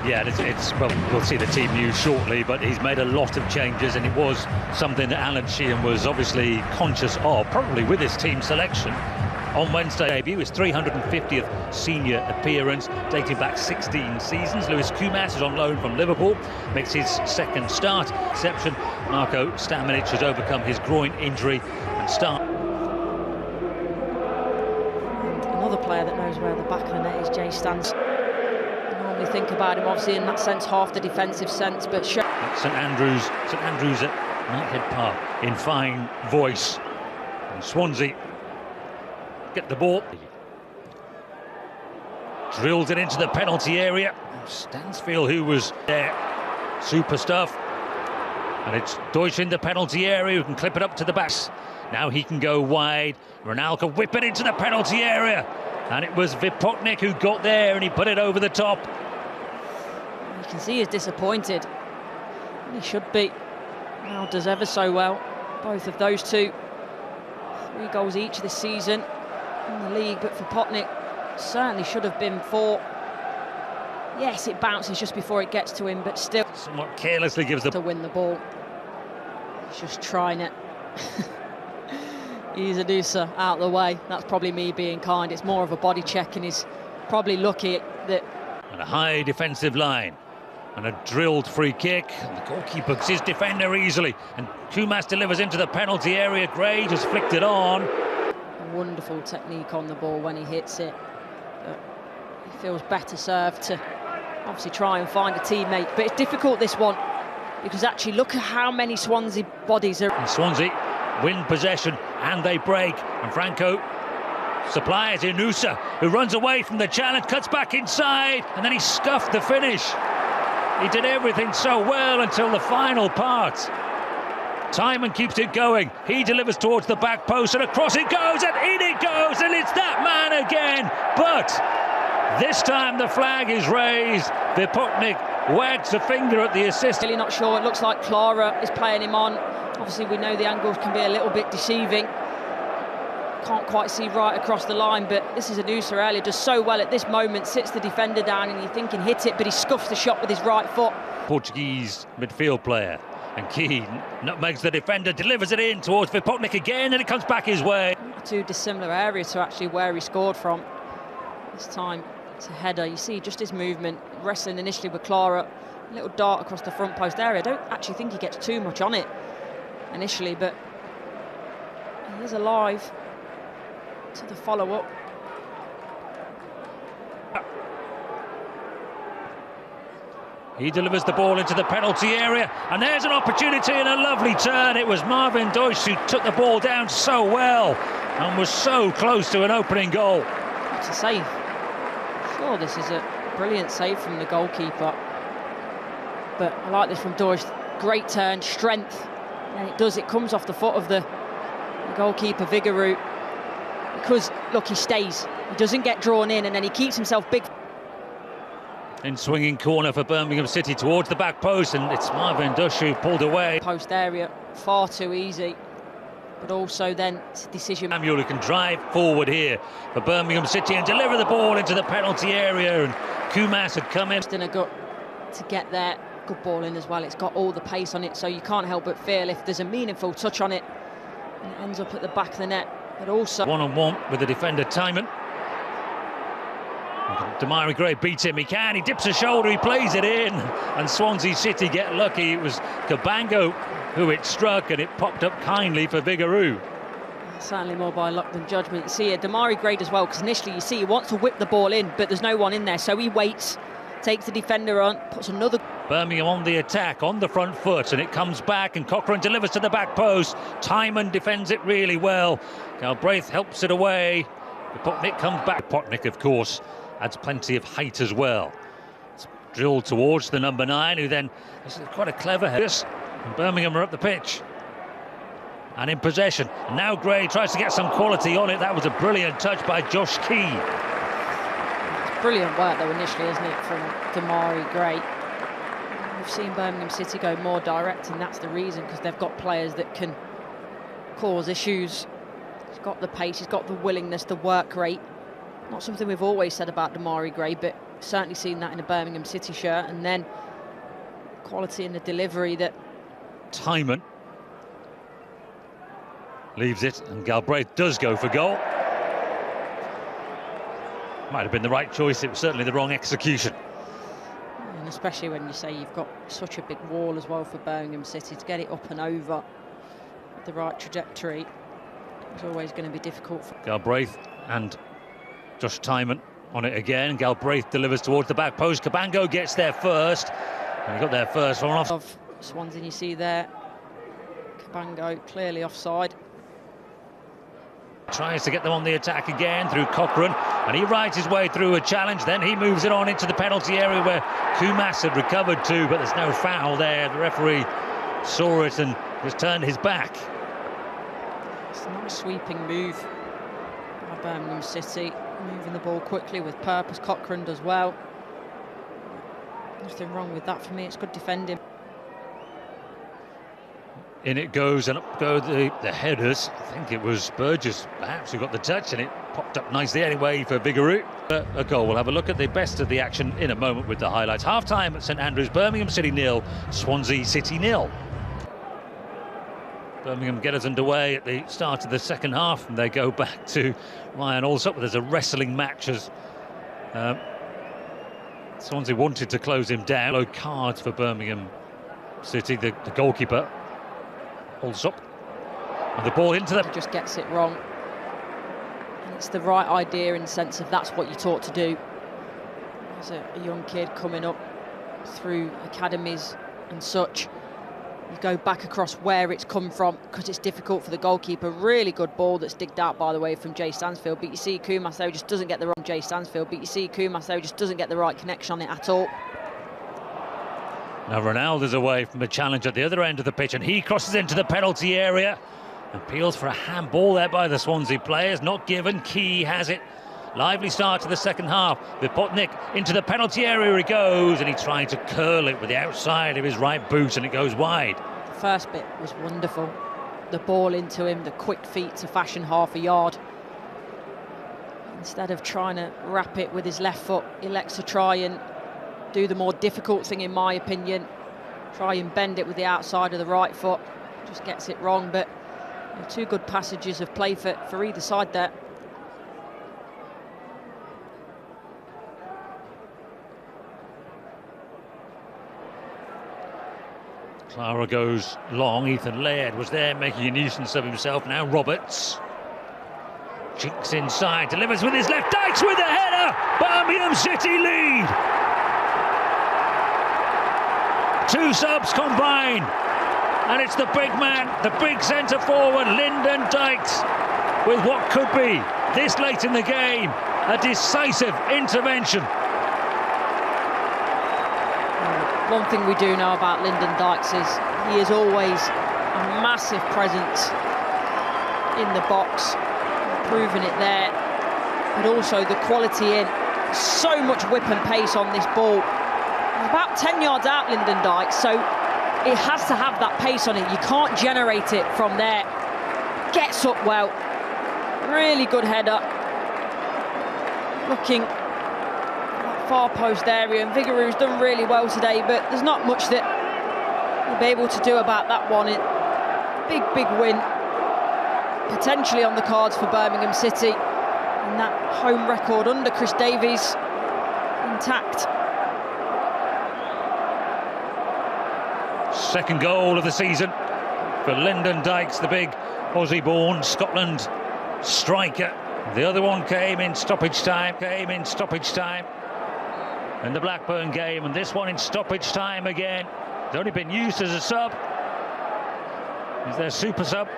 Yeah, well, we'll see the team news shortly, but he's made a lot of changes, and it was something that Alan Sheehan was obviously conscious of, probably with his team selection. On Wednesday debut, his 350th senior appearance, dating back 16 seasons. Lewis Kumas is on loan from Liverpool, makes his second start. Exception, Marko Stamenic has overcome his groin injury and start. Another player that knows where the back of the net is, Jay Stans. You normally think about him, obviously, in that sense, half the defensive sense, but... St Andrews at Knighthead Park in fine voice. And Swansea get the ball, drills it into the penalty area. Stansfield, who was there, super stuff, and it's Deutsch in the penalty area, who can clip it up to the back. Now he can go wide. Ronaldo can whip it into the penalty area, and it was Vipotnik who got there, and he put it over the top. You can see he's disappointed. He should be. Now does ever so well. Both of those two, 3 goals each this season in the league, but for Potnik certainly should have been 4. Yes, it bounces just before it gets to him, but still Somewhat carelessly gives the... to win the ball. He's just trying it. He's a deucer out of the way. That's probably me being kind. It's more of a body check, and he's probably lucky that... And a high defensive line. And a drilled free kick. And the goalkeeper his defender easily. And Kumas delivers into the penalty area. Gray just flicked it on. Wonderful technique on the ball when he hits it, but he feels better served to obviously try and find a teammate. But it's difficult, this one, because actually look at how many Swansea bodies are... And Swansea win possession and they break, and Franco supplies Inusa, who runs away from the challenge, cuts back inside, and then he scuffed the finish. He did everything so well until the final part. Timon keeps it going. He delivers towards the back post, and across it goes, and in it goes, and it's that man again. But this time the flag is raised. Vipotnik wags a finger at the assist. Really not sure. It looks like Clara is playing him on. Obviously, we know the angles can be a little bit deceiving. Can't quite see right across the line, but this is Inusa earlier, does so well at this moment, sits the defender down, and you're thinking hit it, but he scuffs the shot with his right foot. Portuguese midfield player. And Keane nutmegs the defender, delivers it in towards Vipotnik again, and it comes back his way. Not too dissimilar area to actually where he scored from. This time it's a header. You see just his movement, wrestling initially with Clara, a little dart across the front post area. I don't actually think he gets too much on it initially, but he is alive to the follow-up. He delivers the ball into the penalty area, and there's an opportunity and a lovely turn. It was Marvin Deutsch who took the ball down so well and was so close to an opening goal. It's a save. Sure, this is a brilliant save from the goalkeeper. But I like this from Deutsch. Great turn, strength. And it comes off the foot of the goalkeeper, Vigouroux. Because, look, he stays. He doesn't get drawn in, and then he keeps himself big. In swinging corner for Birmingham City towards the back post, and it's Marvin Deutsch who pulled away. Post area, far too easy, but also then it's a decision. Samuel, who can drive forward here for Birmingham City and deliver the ball into the penalty area, and Kumas had come in. Just in a gut to get there, good ball in as well. It's got all the pace on it, so you can't help but feel if there's a meaningful touch on it, and it ends up at the back of the net, but also... One-on-one with the defender, Timon. Damari Gray beats him, he dips a shoulder, he plays it in, and Swansea City get lucky. It was Cabango who it struck, and it popped up kindly for Vigouroux. Certainly more by luck than judgment. You see it, Damari Gray as well, because initially you see he wants to whip the ball in, but there's no one in there, so he waits, takes the defender on, puts another... Birmingham on the attack, on the front foot, and it comes back, and Cochrane delivers to the back post. Timon defends it really well. Galbraith helps it away. Potnik comes back. Potnik, of course, adds plenty of height as well. It's drilled towards the number 9, who then, this is quite a clever header. And Birmingham are up the pitch and in possession. And now Gray tries to get some quality on it. That was a brilliant touch by Josh Key. It's brilliant work though initially, isn't it, from Damari Gray. We've seen Birmingham City go more direct, and that's the reason, because they've got players that can cause issues. He's got the pace, he's got the willingness, the work rate. Not something we've always said about Damari Gray, but certainly seen that in a Birmingham City shirt, and then quality in the delivery that... Timon leaves it, and Galbraith does go for goal. Might have been the right choice, it was certainly the wrong execution. And especially when you say you've got such a big wall as well for Birmingham City, to get it up and over the right trajectory is always going to be difficult for Galbraith and Josh Timon on it again. Galbraith delivers towards the back post. Cabango gets there first. And he got there first. One off. Of Swansea, you see there, Cabango clearly offside. Tries to get them on the attack again through Cochrane, and he rides his way through a challenge. Then he moves it on into the penalty area where Kumas had recovered to, but there's no foul there. The referee saw it and just turned his back. It's a nice sweeping move by Birmingham City, moving the ball quickly with purpose. Cochrane does well. Nothing wrong with that for me, it's good defending. In it goes, and up go the headers. I think it was Burgess perhaps who got the touch, and it popped up nicely anyway for Vigouroux. A goal. We'll have a look at the best of the action in a moment with the highlights. Half-time at St Andrews, Birmingham City 0, Swansea City 0. Birmingham get us underway at the start of the second half, and they go back to Ryan Alsop. There's a wrestling match as Swansea wanted to close him down. Low cards for Birmingham City, the goalkeeper Alsop, and the ball into them. He just gets it wrong. And it's the right idea in the sense of that's what you're taught to do as a young kid coming up through academies and such. You go back across where it's come from because it's difficult for the goalkeeper. Really good ball that's digged out, by the way, from Jay Stansfield. But you see Kumas though just doesn't get the right connection on it at all. Now Ronaldo's away from the challenge at the other end of the pitch, and he crosses into the penalty area and appeals for a handball there by the Swansea players. Not given. Key has it. Lively start to the second half. Vipotnik into the penalty area he goes, and he tried to curl it with the outside of his right boot, and it goes wide. The first bit was wonderful. The ball into him, the quick feet to fashion half a yard. Instead of trying to wrap it with his left foot, he elects to try and do the more difficult thing, in my opinion. Try and bend it with the outside of the right foot. Just gets it wrong, but two good passages of play for either side there. Clara goes long. Ethan Laird was there making a nuisance of himself. Now Roberts chinks inside, delivers with his left. Dykes with the header. Birmingham City lead. Two subs combine, and it's the big man, the big centre forward, Lyndon Dykes, with what could be, this late in the game, a decisive intervention. One thing we do know about Lyndon Dykes is he is always a massive presence in the box, proving it there, but also the quality in. So much whip and pace on this ball. About 10 yards out, Lyndon Dykes, so it has to have that pace on it. You can't generate it from there. Gets up well. Really good header. Looking at that far post area, and Vigouroux's done really well today, but there's not much that he'll be able to do about that one. Big win, potentially on the cards for Birmingham City, and that home record under Chris Davies intact. Second goal of the season for Lyndon Dykes, the big Aussie-born Scotland striker. The other one came in stoppage time, in the Blackburn game, and this one in stoppage time again. It's only been used as a sub. Is their super sub.